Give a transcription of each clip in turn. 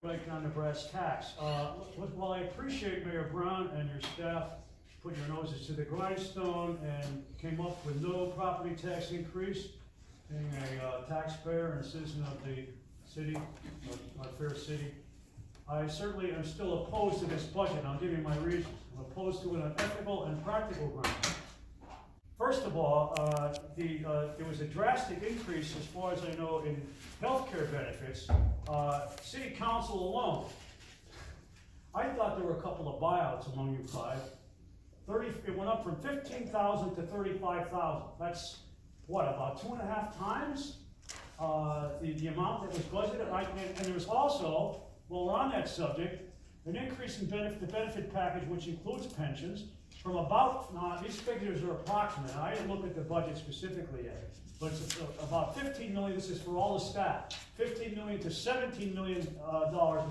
right down to brass tacks. While I appreciate Mayor Brown and your staff putting your noses to the grindstone and came up with no property tax increase, being a taxpayer and a citizen of the city, of a fair city, I certainly am still opposed to this budget, and I'll give you my reasons. I'm opposed to it on ethical and practical grounds. First of all, there was a drastic increase, as far as I know, in health care benefits. City council alone, I thought there were a couple of buyouts among you five. It went up from 15,000 to 35,000. That's what, about 2.5 times the amount that was budgeted. And there was also, while we're on that subject, an increase in the benefit package, which includes pensions, from about, now these figures are approximate, I didn't look at the budget specifically yet, but it's about $15 million, this is for all the staff, $15 million to $17 million,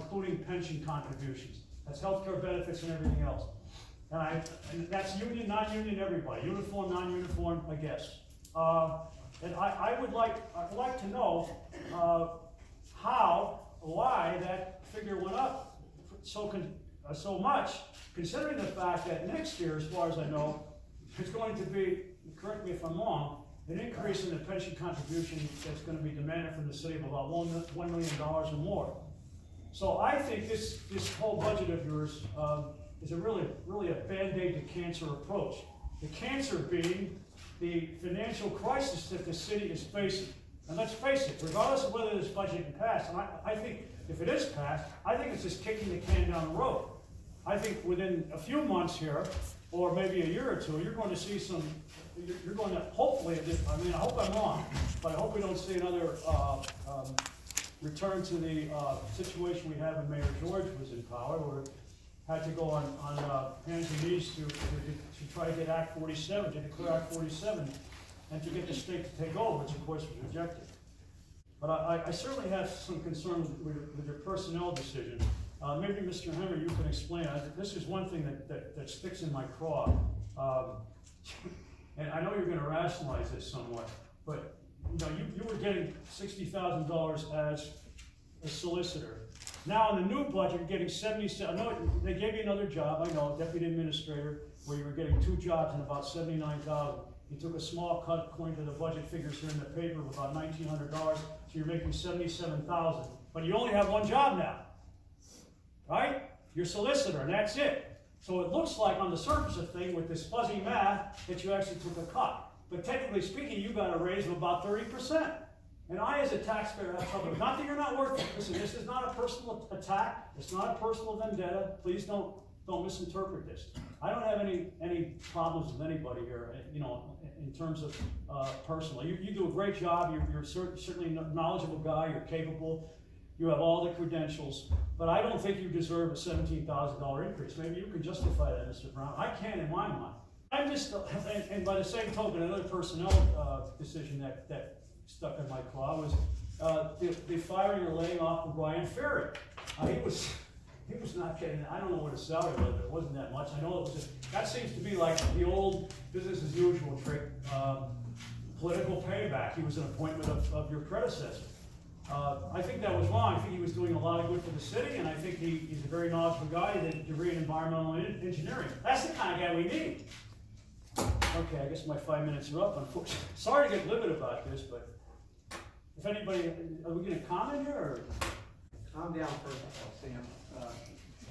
including pension contributions. That's healthcare benefits and everything else. And that's union, non-union, everybody, uniform, non-uniform, I guess. And I'd like to know why that figure went up so much, considering the fact that next year, as far as I know, it's going to be, correct me if I'm wrong, an increase in the pension contribution that's going to be demanded from the city of about $1 million or more. So I think this whole budget of yours is really a Band-Aid to cancer approach. The cancer being the financial crisis that the city is facing. And let's face it, regardless of whether this budget can pass, and I think if it is passed, I think it's just kicking the can down the road. I think within a few months here, or maybe a year or two, you're going to see you're going to hopefully, I mean, I hope I'm wrong, but I hope we don't see another return to the situation we had when Mayor George was in power, where we had to go on hands and knees to try to get Act 47, to declare Act 47, and to get the state to take over, which of course was rejected. But I certainly have some concern with your personnel decision. Maybe Mr. Henry, you can explain. This is one thing that sticks in my craw. And I know you're going to rationalize this somewhat, but you were getting $60,000 as a solicitor. Now in the new budget, you're getting 77. I know they gave you another job. I know, deputy administrator, where you were getting 2 jobs and about $79,000. You took a small cut according to the budget figures here in the paper of about $1,900, so you're making $77,000. But you only have 1 job now, right? You're a solicitor, and that's it. So it looks like on the surface of thing, with this fuzzy math, that you actually took a cut. But technically speaking, you got a raise of about 30%. And I, as a taxpayer, have trouble. Not that you're not working. Listen, this is not a personal attack. It's not a personal vendetta. Please don't misinterpret this. I don't have any problems with anybody here, in terms of personally. You do a great job. You're certainly a knowledgeable guy. You're capable. You have all the credentials. But I don't think you deserve a $17,000 increase. Maybe you can justify that, Mr. Brown. I can't in my mind. I'm just, and by the same token, another personnel decision that stuck in my claw was the firing or laying off of Brian Ferry. He was not getting, I don't know what his salary was, but it wasn't that much. I know that seems to be like the old business as usual trick, political payback. He was an appointment of your predecessor. I think that was wrong. I think he was doing a lot of good for the city, and I think he's a very knowledgeable guy. He did a degree in environmental engineering. That's the kind of guy we need. Okay, I guess my 5 minutes are up, unfortunately. Sorry to get livid about this, but if anybody, are we going to comment here, or? Calm down first of all, Sam.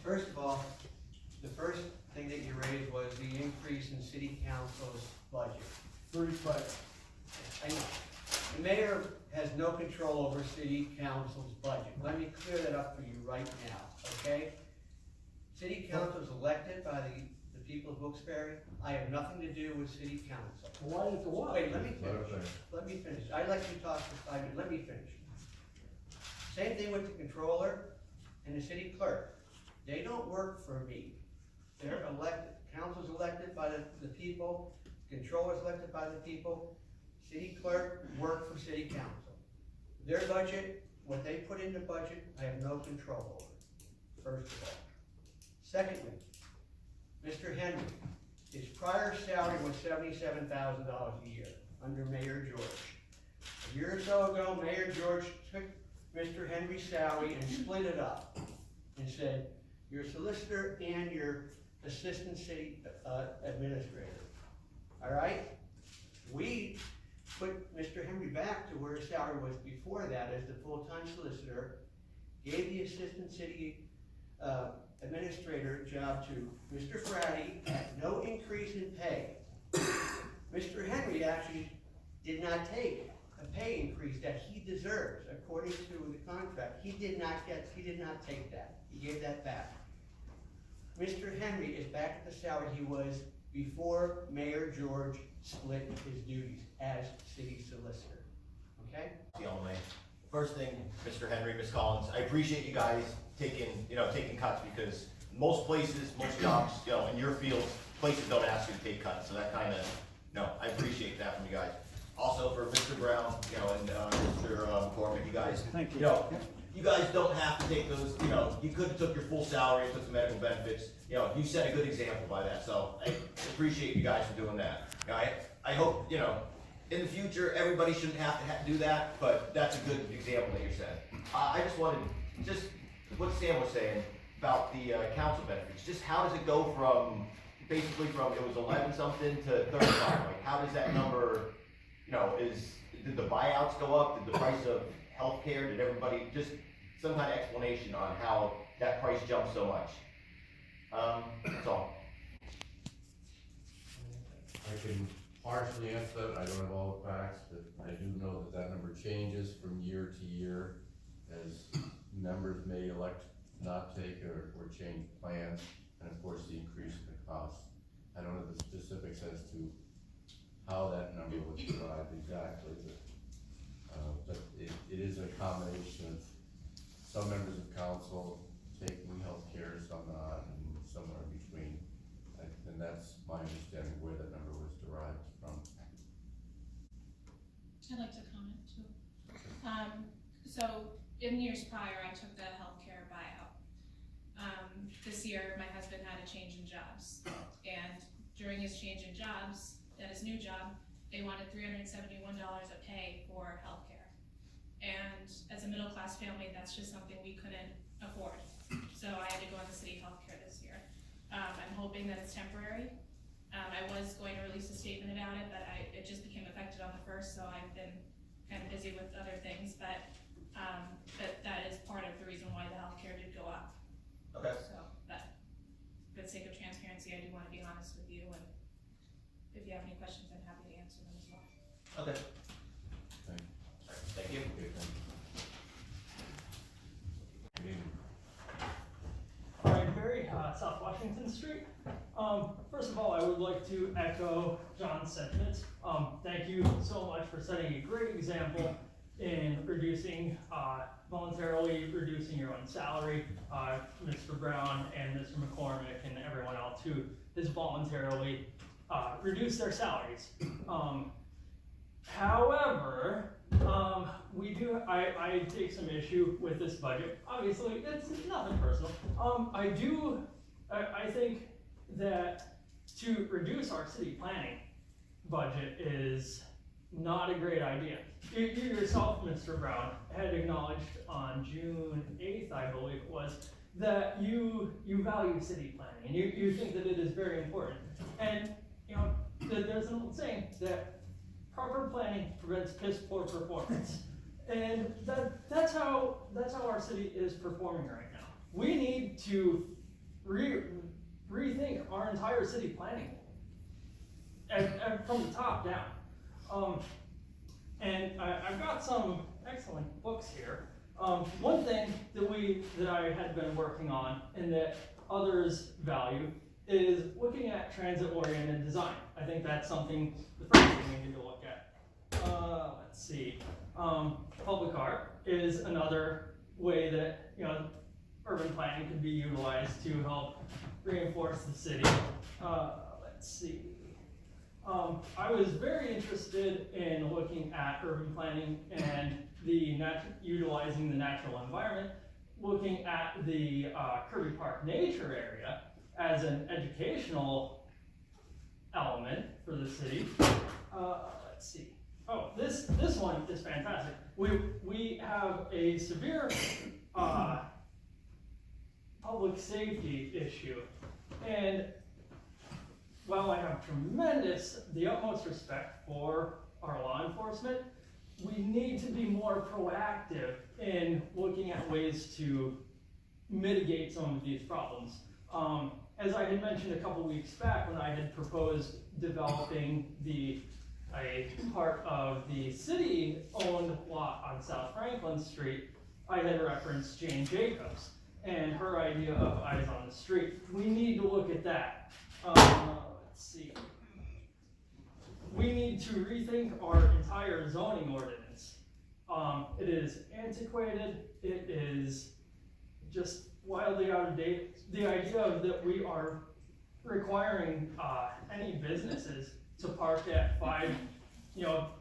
First of all, the first thing that you raised was the increase in city council's budget. 35. I know. The mayor has no control over city council's budget. Let me clear that up for you right now, okay? City council is elected by the people of Wilkes Barre. I have nothing to do with city council. Well, why did it go up? Wait, let me finish. Let me finish. I let you talk for 5 minutes. Let me finish. Same thing with the controller and the city clerk. They don't work for me. They're elected. Council's elected by the people. Controller's elected by the people. City clerk work for city council. Their budget, what they put in the budget, I have no control over, first of all. Secondly, Mr. Henry, his prior salary was $77,000 a year under Mayor George. A year or so ago, Mayor George took Mr. Henry's salary and split it up. and said, your solicitor and your assistant city administrator, all right? We put Mr. Henry back to where his salary was before that as the full-time solicitor, gave the assistant city administrator job to Mr. Frady at no increase in pay. Mr. Henry actually did not take a pay increase that he deserves according to the contract. He did not take that. He gave that back. Mr. Henry is back at the salary he was before Mayor George split his duties as city solicitor, okay? The only first thing, Mr. Henry, Ms. Collins, I appreciate you guys taking cuts, because most places, most jobs, in your field, places don't ask you to take cuts, so that kind of, I appreciate that from you guys. Also for Mr. Brown, and Mr. McCormick, you guys, Thank you. You guys don't have to take those, you could have took your full salary and took some medical benefits. You set a good example by that, so I appreciate you guys for doing that. I hope, in the future, everybody shouldn't have to do that, but that's a good example that you're setting. I just wanted, what Sam was saying about the council benefits, just how does it go from, basically from, it was 11 something to 35, like how does that number, did the buyouts go up, did the price of healthcare, did everybody, just some kind of explanation on how that price jumped so much. That's all. I can partially answer that. I don't have all the facts, but I do know that that number changes from year to year as members may elect not take or change plans, and of course the increase in the cost. I don't know the specifics as to how that number was derived exactly, but it is a combination of some members of council taking health care, some not, and somewhere in between. And that's my understanding where that number was derived from. I'd like to comment too. So in years prior, I took the healthcare buyout. This year, my husband had a change in jobs, and during his change in jobs, at his new job, they wanted $371 a pay for healthcare. And as a middle-class family, that's just something we couldn't afford. So I had to go on the city healthcare this year. I'm hoping that it's temporary. I was going to release a statement about it, but it just became effective on the 1st, so I've been kind of busy with other things, but that is part of the reason why the healthcare did go up. Okay. So, but for the sake of transparency, I do want to be honest with you, and if you have any questions, I'm happy to answer them as well. Okay. Thank you. Thank you. Okay, thank you. Good evening. Brian Berry, South Washington Street. First of all, I would like to echo John's sentiments. Thank you so much for setting a great example in voluntarily reducing your own salary. Mr. Brown and Mr. McCormick and everyone else who has voluntarily reduced their salaries. However, I take some issue with this budget. Obviously, it's nothing personal. I think that to reduce our city planning budget is not a great idea. You yourself, Mr. Brown, had acknowledged on June 8th, I believe it was, that you value city planning and you think that it is very important. And there's an old saying that proper planning prevents piss poor performance. And that's how our city is performing right now. We need to rethink our entire city planning and from the top down. And I've got some excellent books here. One thing that I had been working on and that others value is looking at transit-oriented design. I think that's something, the first thing we need to look at. Let's see. Public art is another way that urban planning can be utilized to help reinforce the city. Let's see. I was very interested in looking at urban planning and utilizing the natural environment, looking at the Kirby Park nature area as an educational element for the city. Let's see. Oh, this one is fantastic. We have a severe public safety issue. And while I have the utmost respect for our law enforcement, we need to be more proactive in looking at ways to mitigate some of these problems. As I had mentioned a couple weeks back when I had proposed developing a part of the city-owned lot on South Franklin Street, I had referenced Jane Jacobs and her idea of eyes on the street. We need to look at that. Let's see. We need to rethink our entire zoning ordinance. It is antiquated, it is just wildly out of date. The idea that we are requiring any businesses to park at 5,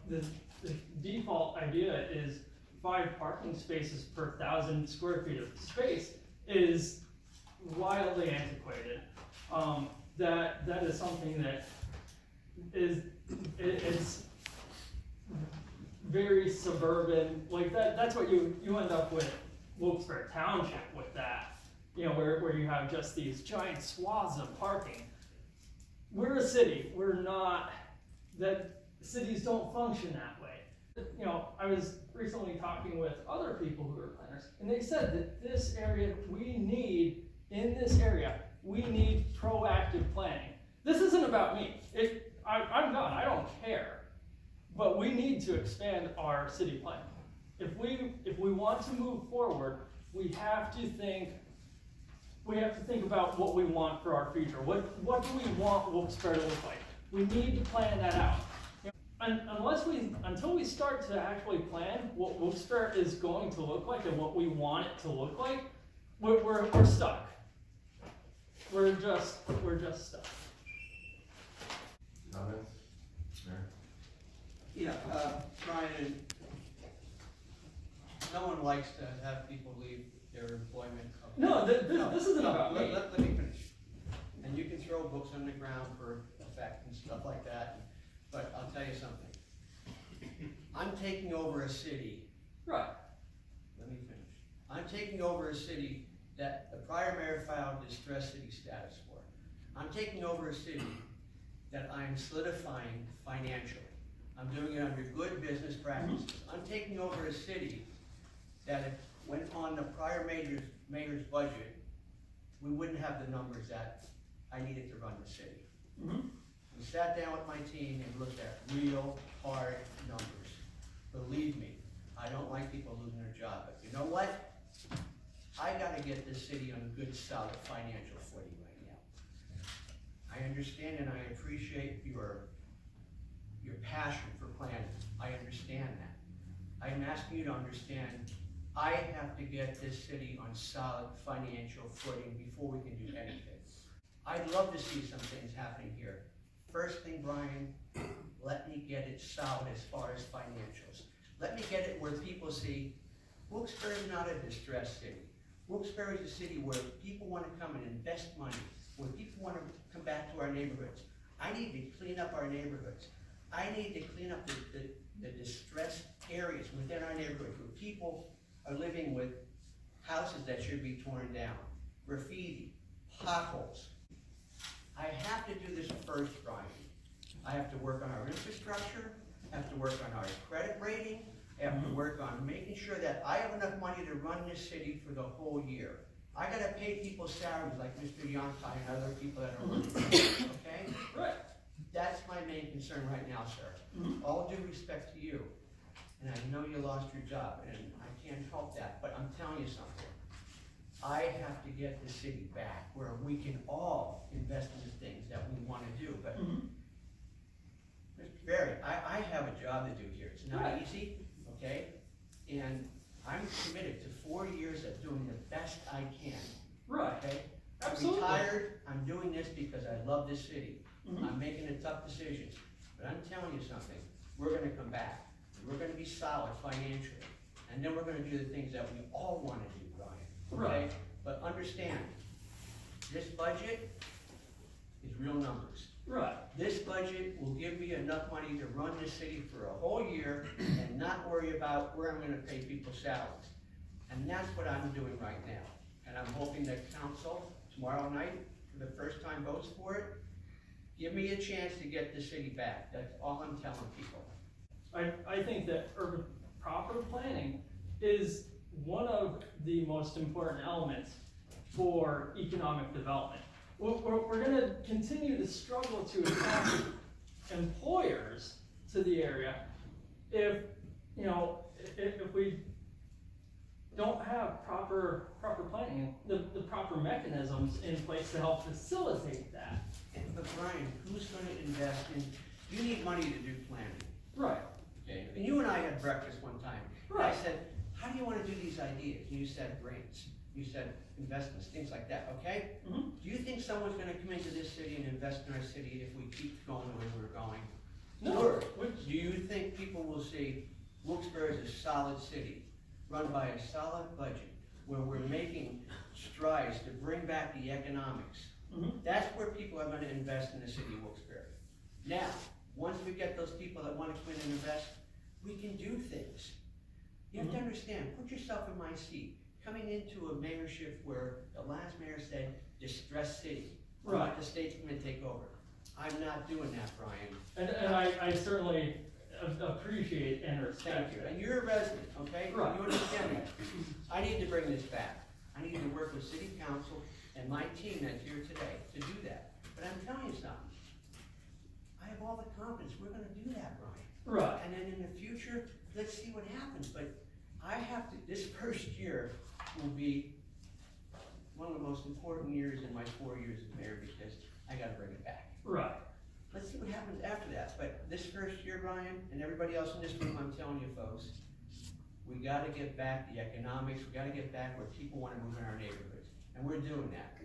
the default idea is 5 parking spaces per 1,000 square feet of space is wildly antiquated. That is something that it's very suburban, like that's what you end up with Wilkes Barre Township with that, where you have just these giant swaths of parking. We're a city, cities don't function that way. I was recently talking with other people who are planners, and they said that in this area, we need proactive planning. This isn't about me. I'm done, I don't care. But we need to expand our city plan. If we want to move forward, we have to think about what we want for our future. What do we want Wilkes Barre to look like? We need to plan that out. And until we start to actually plan what Wilkes Barre is going to look like and what we want it to look like, we're stuck. We're just stuck. Comments? Mayor? Yeah, Brian, no one likes to have people leave their employment. No, this isn't about me. Let me finish. And you can throw books on the ground for effect and stuff like that, but I'll tell you something. I'm taking over a city. Right. Let me finish. I'm taking over a city that the prior mayor filed distressed city status for. I'm taking over a city that I'm solidifying financially. I'm doing it under good business practices. I'm taking over a city that if went on the prior mayor's budget, we wouldn't have the numbers that I needed to run the city. Mm-hmm. We sat down with my team and looked at real hard numbers. Believe me, I don't like people losing their job, but you know what? I gotta get this city on a good, solid financial footing right now. I understand and I appreciate your passion for planning. I understand that. I'm asking you to understand, I have to get this city on solid financial footing before we can do anything. I'd love to see some things happening here. First thing, Brian, let me get it solid as far as financials. Let me get it where people see, Wilkes Barre is not a distressed city. Wilkes Barre is a city where people want to come and invest money, where people want to come back to our neighborhoods. I need to clean up our neighborhoods. I need to clean up the distressed areas within our neighborhoods where people are living with houses that should be torn down, graffiti, potholes. I have to do this first, Brian. I have to work on our infrastructure, I have to work on our credit rating, I have to work on making sure that I have enough money to run this city for the whole year. I gotta pay people salaries like Mr. Yonkai and other people that are working, okay? Right. That's my main concern right now, sir. Mm-hmm. All due respect to you, and I know you lost your job, and I can't help that, but I'm telling you something. I have to get the city back where we can all invest in the things that we want to do. But Mm-hmm. Mr. Barry, I have a job to do here. It's not Right. easy, okay? And I'm committed to 4 years of doing the best I can. Right. Okay? Absolutely. I'm retired. I'm doing this because I love this city. Mm-hmm. I'm making the tough decisions. But I'm telling you something. We're going to come back. We're going to be solid financially. And then we're going to do the things that we all want to do, Brian. Okay? Right. But understand, this budget is real numbers. Right. This budget will give me enough money to run this city for a whole year and not worry about where I'm gonna pay people's salaries. And that's what I'm doing right now. And and I'm hoping that council tomorrow night, for the first time, votes for it. Give me a chance to get the city back, that's all I'm telling people. I think that urban proper planning is one of the most important elements for economic development. We're gonna continue to struggle to attract employers to the area if, you know, if we don't have proper planning, the proper mechanisms in place to help facilitate that. But Brian, who's gonna invest in, you need money to do planning. Right. Okay, and you and I had breakfast one time. And I Right. said, how do you wanna do these ideas? And you said grants, you said investments, things like that, okay? Mhm. Do you think someone's gonna come into this city and invest in our city if we keep going the way we're going? No, Or which- do you think people will see Wilkes Barre is a solid city, run by a solid budget, where we're making strides to bring back the economics? Mhm. That's where people are gonna invest in the city of Wilkes Barre. Now, once we get those people that wanna come in and invest, we can do things. You have to understand, put yourself in my seat, coming into a mayorship where the last mayor said, distressed city. I want Right. the state to come and take over. I'm not doing that, Brian. And I certainly appreciate and respect Thank you. that. And you're a resident, okay? Right. You understand that. I need to bring this back. I need to work with city council and my team that's here today to do that. But I'm telling you something. I have all the confidence, we're gonna do that, Brian. Right. And then in the future, let's see what happens, but I have to, this first year will be one of the most important years in my 4 years as mayor, because I gotta bring it back. Right. Let's see what happens after that, but this first year, Brian, and everybody else in this room, I'm telling you folks, we gotta get back the economics, we gotta get back where people wanna move in our neighborhoods, and we're doing that.